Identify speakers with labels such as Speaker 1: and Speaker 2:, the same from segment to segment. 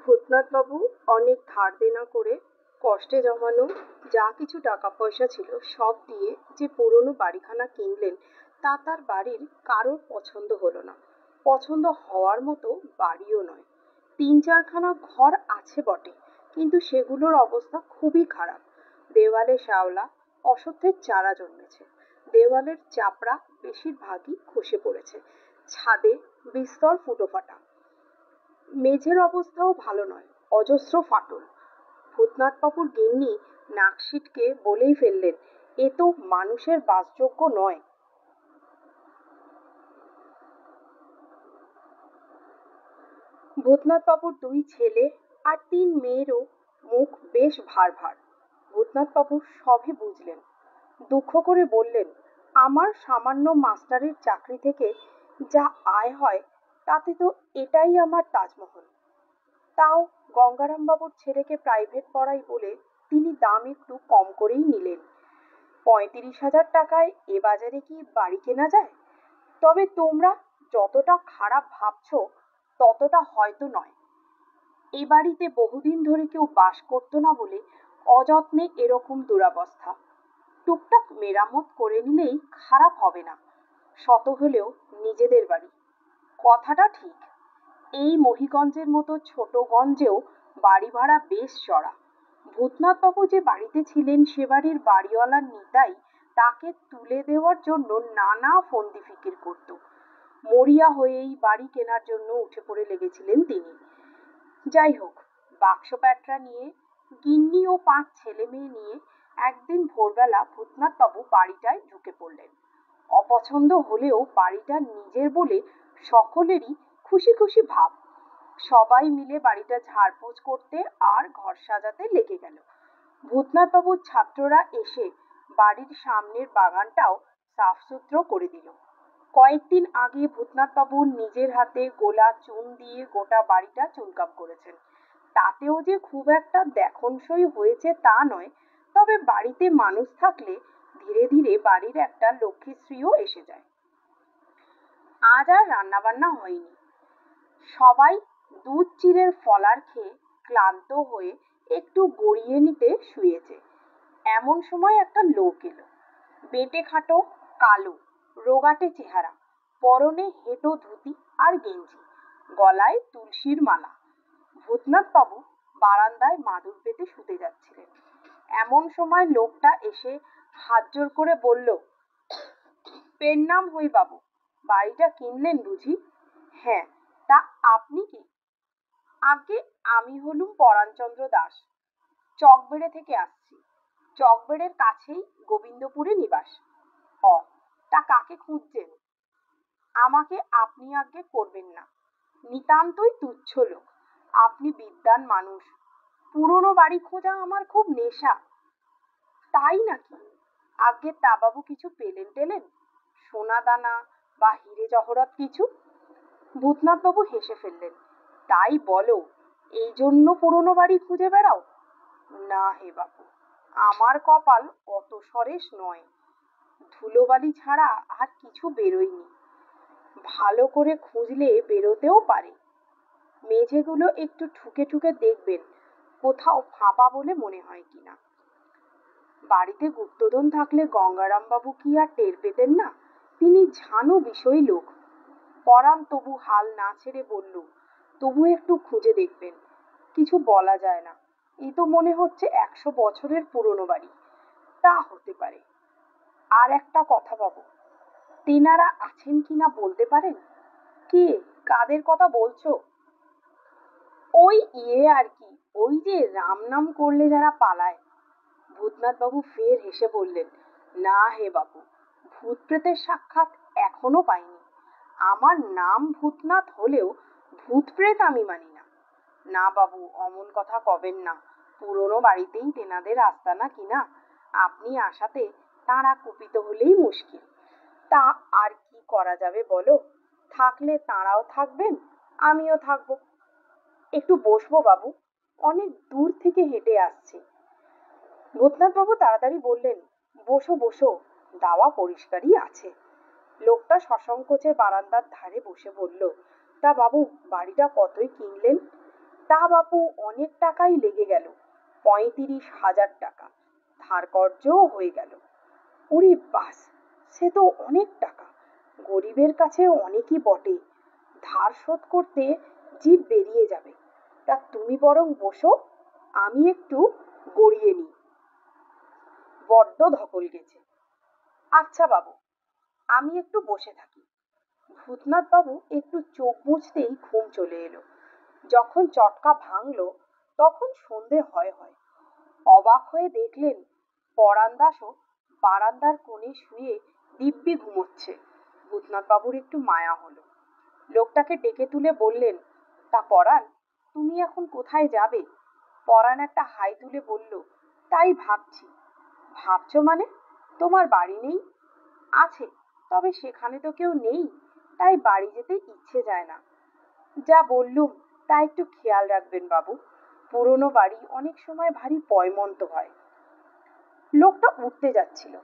Speaker 1: ভূতনাথবাবু অনেক ধার দেনা করে কষ্টে জমানো যা কিছু টাকা পয়সা ছিল সব দিয়ে যে পুরনো বাড়িখানা কিনলেন তা তার বাড়ির কারোর পছন্দ হলো না। পছন্দ হওয়ার মতো বাড়িও নয়। তিন চারখানা ঘর আছে বটে, কিন্তু সেগুলোর অবস্থা খুবই খারাপ। দেওয়ালে শ্যাওলা, অশ্বত্থের চারা জন্মেছে। দেওয়ালের চাপড়া বেশিরভাগই খসে পড়েছে। ছাদে বিস্তর ফুটো ফাটা। মেঝের অবস্থাও ভালো নয়, অজস্র ফাটল। ভূতনাথবাবুর গিন্নি নাক সিটকে বলেই ফেললেন, এ তো মানুষের বাসযোগ্য নয়। ভূতনাথবাবুর দুই ছেলে আর তিন মেয়েরও মুখ বেশ ভার ভার। ভূতনাথবাবু সবই বুঝলেন। দুঃখ করে বললেন, আমার সামান্য মাস্টারের চাকরি থেকে যা আয় হয় তাতে তো এটাই আমার তাজমহল। তাও গঙ্গারামবাবুর ছেলেকে প্রাইভেট পড়াই বলে তিনি দাম একটু কম করেই নিলেন। ৩৫,০০০ টাকায় এ বাজারে কি বাড়ি কেনা যায়? তবে তোমরা যতটা খারাপ ভাবছো ততটা হয়তো নয়। এ বাড়িতে বহুদিন ধরে কেউ বাস করতো না বলে অযত্নে এরকম দুরবস্থা। টুকটাক মেরামত করে নিলেই খারাপ হবে না। শত হলেও নিজেদের বাড়ি। কথাটা ঠিক। এই মহিগঞ্জের মতো ছোটগঞ্জেও বাড়ি ভাড়া বেশ চড়া। ভূতনাথবাবু যে বাড়িতে ছিলেন সে বাড়ির বাড়িওয়ালার নিতাই তাকে তুলে দেওয়ার জন্য নানা ফন্দি ফিকির করত। মরিয়া হয়েই বাড়ি কেনার জন্য উঠে পড়ে লেগেছিলেন তিনি। যাই হোক, বাক্স প্যাটরা নিয়ে, গিন্নি ও 5 ছেলে মেয়ে নিয়ে একদিন ভোরবেলা ভূতনাথবাবু বাড়িটায় ঢুকে পড়লেন। অপছন্দ হলেও বাড়িটা নিজের বলে সকলেরই খুশি খুশি ভাব। সবাই মিলে বাড়িটা ঝাড়পোছ করতে আর ঘর সাজাতে লেগে গেল। ভূতনাথবাবুর ছাত্ররা এসে বাড়ির সামনের বাগানটাও সাফসুতরো করে দিল। কয়েকদিন আগে ভূতনাথবাবু নিজের হাতে গোলা চুন দিয়ে গোটা বাড়িটা চুনকাম করেছেন। তাতেও যে খুব একটা দেখনসই হয়েছে তা নয়, তবে বাড়িতে মানুষ থাকলে ধীরে ধীরে বাড়ির একটা লক্ষ্মীশ্রীও এসে যায়। আজ আর রান্নাবান্না হয়নি। সবাই দুধ চিড়ের ফলার খেয়ে ক্লান্ত হয়ে একটু গড়িয়ে নিতে শুয়েছে। এমন সময় একটা লোক এলো। বেঁটে খাটো, কালো, রোগাটে চেহারা, পরনে হেঁটো ধুতি আর গেঞ্জি, গলায় তুলসীর মালা। ভূতনাথবাবু বারান্দায় মাদুর পেতে শুতে যাচ্ছিলেন। এমন সময় লোকটা এসে হাত জোর করে বলল, পেন নাম হই বাবু, বাড়িটা কিনলেন বুঝি? হ্যাঁ, তা আপনি কি? আগে আমি হলুম পরাণচন্দ্র দাস, চকবেড়ে থেকে আসছি। চকবেড়ের কাছেই গোবিন্দপুরে নিবাস। অ, তা কাকে খুঁজছেন? আমাকে আপনি আজ্ঞে করবেন না, নিতান্তই তুচ্ছ লোক। আপনি বিদ্বান মানুষ, পুরনো বাড়ি খোঁজা আমার খুব নেশা। তাই নাকি? আজ্ঞে তা বাবু কিছু পেলেন টেলেন, সোনা দানা বা হিরে জহরত কিছু? ভূতনাথবাবু হেসে ফেললেন। তাই বলো, এই জন্য পুরনো বাড়ি খুঁজে বেড়াও? না হে বাবু, আমার কপাল অত সরেস নয়। ধুলোবালি ছাড়া আর কিছু বেরোয়নি। ভালো করে খুঁজলে বেরোতেও পারে। মেঝেগুলো একটু ঠুকে ঠুকে দেখবেন, কোথাও ফাঁপা বলে মনে হয় কিনা। বাড়িতে গুপ্তধন থাকলে গঙ্গারামবাবু কি আর টের পেতেন না? তিনি ঝানু বিষয়ী লোক। পরাণ তবু হাল না ছেড়ে বলল, তবু একটু খুঁজে দেখবেন। কিছু বলা যায় না, এই তো মনে হচ্ছে 100 বছরের পুরনো বাড়ি। তা হতে পারে। আর একটা কথা বাবু, তেনারা আছেন কিনা বলতে পারেন? কে, কাদের কথা বলছো? ওই আর কি, ওই যে রাম নাম করলে যারা পালায়। ভূতনাথবাবু ফের হেসে বললেন, না হে বাবু, ভূত প্রেতের সাক্ষাৎ এখনো পাইনি। আমার নাম ভূতনাথ হলেও ভূত প্রেত আমি মানি না। না বাবু, অমন কথা কবেন না। পুরনো বাড়িতেই তেনাদের আস্তানা কিনা, আপনি আসাতে তাঁরা কুপিত হলেই মুশকিল। তা আর কি করা যাবে বলো? থাকলে তাঁরাও থাকবেন, আমিও থাকবো। একটু বসবো বাবু, অনেক দূর থেকে হেঁটে আসছি। ভূতনাথবাবু তাড়াতাড়ি বললেন, বসো বসো, দাওয়া পরিষ্কারই আছে। লোকটা সসংকোচে বারান্দার ধারে বসে বলল, তা বাবু, বাড়িটা কতই কিনলেন? তা বাপু অনেক টাকাই লেগে গেল, 35,000 টাকা। ধার কর্জও হয়ে গেল। ওরে বাস, সে তো অনেক টাকা। গরিবের কাছে অনেকই বটে, ধার শোধ করতে জিভ বেরিয়ে যাবে। তা তুমি বরং বসো, আমি একটু গড়িয়ে নিই, বড্ড ধকল গেছে। আচ্ছা বাবু, আমি একটু বসে থাকি। ভূতনাথ বাবু একটু চোখ মুছতেই ঘুম চলে এলো। যখন চটকা ভাঙলো তখন সন্ধে হয় হয়। অবাক হয়ে দেখলেন পরাণ দাসও বারান্দার কোণে শুয়ে দিব্যি ঘুমোচ্ছে। ভূতনাথ বাবুর একটু মায়া হলো। লোকটাকে ডেকে তুলে বললেন, তা পরাণ, তুমি এখন কোথায় যাবে? পরাণ একটা হাই তুলে বলল, তাই ভাবছি। ভাবছো মানে? তোমার বাড়ি নেই? আছে, তবে সেখানে তো কেউ নেই, তাই বাড়ি যেতে ইচ্ছে যায় না। যা বললুম তা একটু খেয়াল রাখবেন বাবু, পুরনো বাড়ি অনেক সময় ভারী পয়মন্ত হয়। লোকটা উঠতে যাচ্ছিল।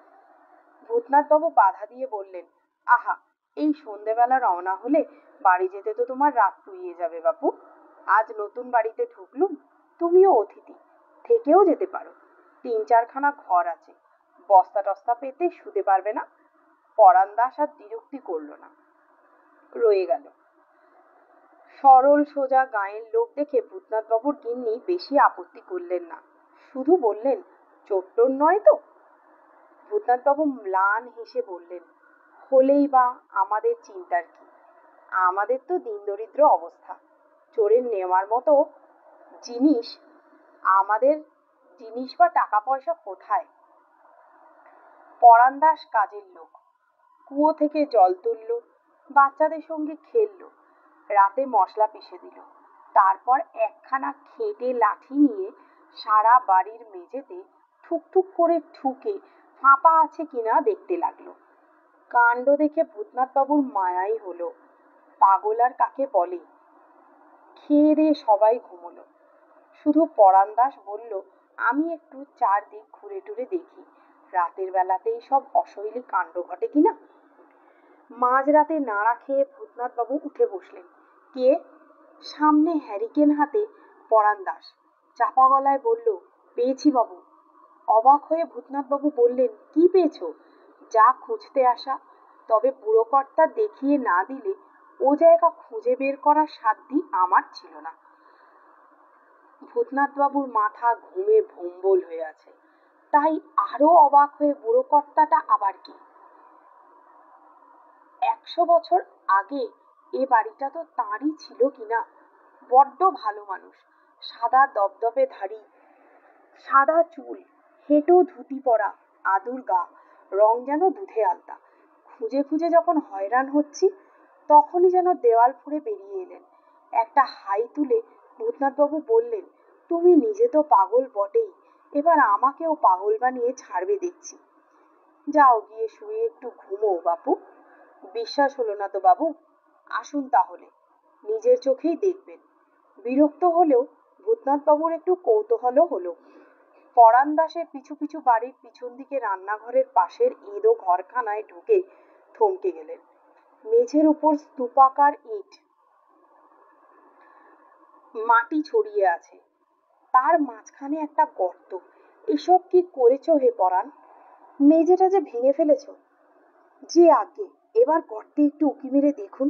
Speaker 1: ভূতনাথ বাবু বাধা দিয়ে বললেন, আহা, এই সন্ধেবেলা রওনা হলে বাড়ি যেতে তো তোমার রাত পুড়িয়ে যাবে বাপু। আজ নতুন বাড়িতে ঢুকলুম, তুমিও অতিথি, থেকেও যেতে পারো। 3-4খানা ঘর আছে, বস্তা টস্তা পেতে শুতে পারবে না? পরাণ দাস আর বিরক্তি করলো না, রয়ে গেল। সরল সোজা গাঁয়ের লোক দেখে ভূতনাথ বাবুর গিন্নি বেশি আপত্তি করলেন না, শুধু বললেন, চোট্টর নয় তো? ভূতনাথ বাবু ম্লান হেসে বললেন, হলেই বা আমাদের চিন্তার কি? আমাদের তো দিন দরিদ্র অবস্থা, চোরের নেওয়ার মতো জিনিস, আমাদের জিনিস বা টাকা পয়সা কোথায়? পরাণ দাস কাজের লোক, কুয়ো থেকে জল তুলল, বাচ্চাদের সঙ্গে খেললো, রাতে মশলা পিষে দিল, তারপর একখানা খেটে লাঠি নিয়ে সারা বাড়ির মেঝেতে ঠুকঠুক করে ঠুকে ফাঁপা আছে কিনা দেখতে লাগলো। কাণ্ড দেখে ভূতনাথ বাবুর মায়াই হলো। পাগল আর কাকে বলে। খেয়ে দিয়ে সবাই ঘুমোলো, শুধু পরাণ দাস বলল, আমি একটু চারদিক ঘুরে টুরে দেখি, রাতের বেলাতেই সব অশৈলী কাণ্ড ঘটে কিনা। মাঝরাতে নাড়া খেয়ে ভূতনাথ বাবু উঠে বসলেন। কে? সামনে হ্যারিকেন হাতে পরাণ দাস চাপা গলায় বলল, পেয়েছি বাবু। অবাক হয়ে ভূতনাথ বাবু বললেন, কি পেয়েছো? যা খুঁজতে আসা, তবে বুড়ো কর্তা দেখিয়ে না দিলে ও জায়গা খুঁজে বের করার সাধ্যি আমার ছিল না। ভূতনাথ বাবুর মাথা ঘুমে ভম্বল হয়ে আছে, তাই আরো অবাক হয়ে বুড়ো কর্তাটা আবার কি? 100 বছর আগে এ বাড়িটা তো তাঁরই ছিল কিনা। বড্ড ভালো মানুষ, সাদা দবদবে ধাড়ি, সাদা চুল, হেঁটো ধুতি পরা, আদুর গা, রং যেন দুধে আলতা। খুঁজে খুঁজে যখন হয়রান হচ্ছি, তখনই যেন দেওয়াল ফুঁড়ে বেরিয়ে এলেন। একটা হাই তুলে ভূতনাথবাবু বললেন, তুমি নিজে তো পাগল বটেই, এবার আমাকেও পাগল বানিয়ে ছাড়বে দেখছি। যাও গিয়ে শুয়ে একটু ঘুমো বাপু। বিশ্বাস হলো না তো বাবু? আসুন তাহলে, নিজের চোখেই দেখবেন। বিরক্ত হলেও ভূতনাথবাবুর একটু কৌতূহলও হলো। পরাণ দাসের পিছু পিছু বাড়ির পিছন দিকে রান্নাঘরের পাশের এঁদো ঘরখানায় ঢুকে থমকে গেলেন। মেঝের উপর স্তূপাকার ইট, মাটি ছড়িয়ে আছে, তার মাঝখানে একটা গর্ত। এসব কি করেছো হে পরাণ? মেঝেটা যে ভেঙে ফেলেছ। যে আগে, এবার গর্তে একটু উঁকি মেরে দেখুন।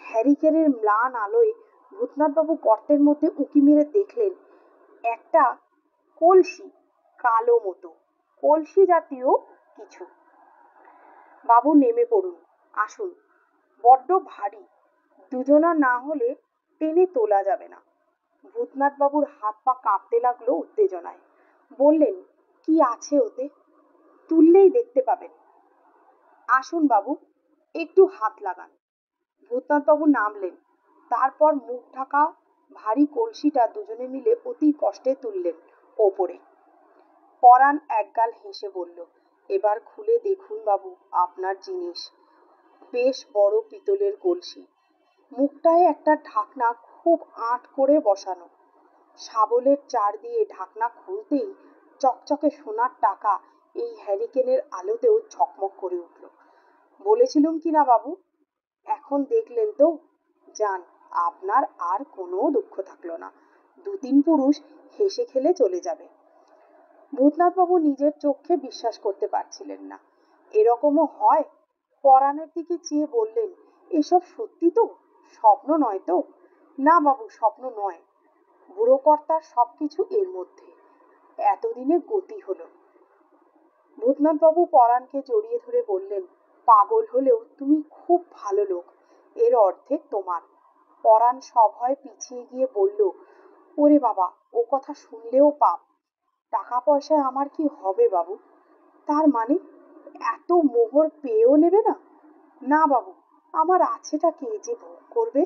Speaker 1: হ্যারিকেনের ম্লান আলোয় ভূতনাথবাবু গর্তের মধ্যে উঁকি মেরে দেখলেন একটা কলসি, কালো মতো, কলসি জাতীয় কিছু। বাবু নেমে পড়ুন, আসুন, বড্ড ভারী, দুজনা না হলে টেনে তোলা যাবে না। ভূতনাথ বাবুর হাত পা কাঁপতে লাগলো উত্তেজনায়। বললেন, কি আছে ওতে? তুললেই দেখতে পাবেন। আসুন বাবু, একটু হাত লাগান। ভূতনাথ বাবু নামলেন, তারপর মুখ ঢাকা ভারী কলসিটা দুজনে মিলে অতি কষ্টে তুললেন ওপরে। পরাণ একগাল হেসে বলল, এবার খুলে দেখুন বাবু আপনার জিনিস। বেশ বড় পিতলের কলসি, মুখটায় একটা ঢাকনা খুব আঁট করে বসানো। শাবলের চার দিয়ে ঢাকনা খুলতেই চকচকে সোনার টাকা এই হ্যারিকেনের আলোতেও ঝকমক করে উঠল। বলেছিলুম কি না বাবু? এখন দেখলেন তো? যান, আপনার আর কোনো দুঃখ থাকলো না। 2-3 পুরুষ হেসে খেলে চলে যাবে। ভূতনাথবাবু নিজের চোখে বিশ্বাস করতে পারছিলেন না। এরকমও হয়? পরাণের দিকে চেয়ে বললেন, এসব সত্যি তো? স্বপ্ন নয় তো? না বাবু, স্বপ্ন নয়। বুড়ো কর্তার সবকিছু এর মধ্যে। এতদিনে গতি হলো। ভূতনাথবাবু পরাণকে জড়িয়ে ধরে বললেন, পাগল হলেও তুমি খুব ভালো লোক, এর অর্ধেক তোমার। পরাণ সভয়ে পিছিয়ে গিয়ে বলল, ওরে বাবা, ও কথা শুনলেও পাপ। টাকা পয়সায় আমার কি হবে বাবু? তার মানে এত মোহর পেয়েও নেবে না? না বাবু, আমার আছেটা কে যে ভোগ করবে?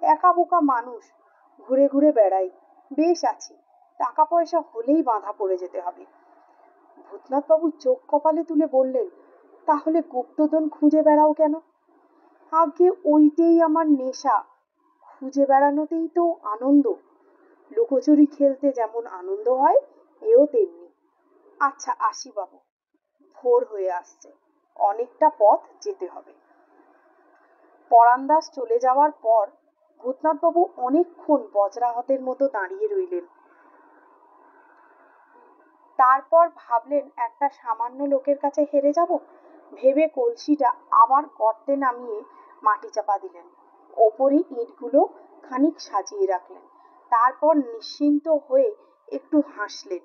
Speaker 1: একা বোকা মানুষ, ঘুরে ঘুরে বেড়াই, বেশ আছি। টাকা পয়সা হলেই বাঁধা পড়ে যেতে হবে। ভূতনাথবাবু চোখ কপালে তুলে বললেন, তাহলে গুপ্তধন খুঁজে বেড়াও কেন? আগে ওইটাই আমার নেশা। খুঁজে বেড়ানোতেই তো আনন্দ। লুকোচুরি খেলতে যেমন আনন্দ হয়, এও তেমনি। আচ্ছা আসি বাবু, ভোর হয়ে আসছে, অনেকটা পথ যেতে হবে। পরানদাস চলে যাওয়ার পর ভূতনাথবাবু অনেকক্ষণ বজ্রাহতের মতো দাঁড়িয়ে রইলেন। তারপর ভাবলেন, একটা সামান্য লোকের কাছে হেরে যাব? ভেবে কলসিটা আবার গর্তে নামিয়ে মাটি চাপা দিলেন। ওপরে ইটগুলো খানিক সাজিয়ে রাখলেন। তারপর নিশ্চিন্ত হয়ে একটু হাসলেন।